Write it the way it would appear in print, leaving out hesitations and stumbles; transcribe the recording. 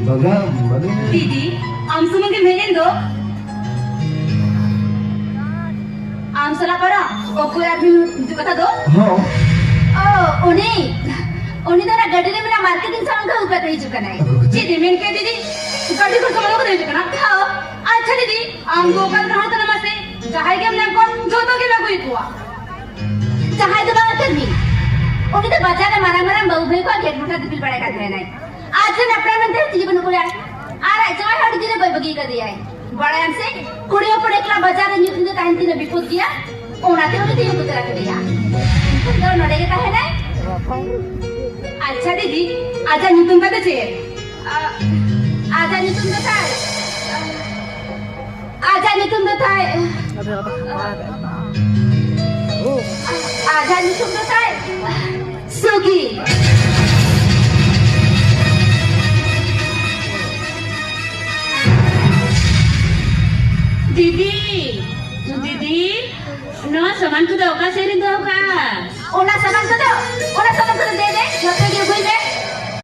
बघा मध्ये दीदी आमचं मग मेलेंदो आमसला परा ओको आदमी कथा दो हो ओनी तो ना गड्डी में मार्केटिंग सामान का ऊपर नहीं चुका नहीं जी मेन के दीदी गड्डी को सामान को दे चुका ना खाओ अच्छा दीदी आम को कर रहा था नमस्ते चाहे कि हमने को जो तो के कोई कुआ चाहे तो बात कर भी ओनी तो बच्चा ने मारा बहु भाई को गेट मुठा दिल पड़े का नहीं आज से अपना मन थे जीवन को यार आ रहा है चाहे हट जी कोई बगी कर दिया है बड़े हमसे कुड़ियों पर एकला बच्चा ने न्यूटन के टाइम तीन विपुत किया ओनाते ओने तीन कुतरा कर दिया तो नडेगे का है ना अच्छा दीदी आजा नितुन का दे आजा नितुन का था आजा नितुन का था आजा नितुन का था सुगी दीदी दीदी no saman tu dah oka sering dah oka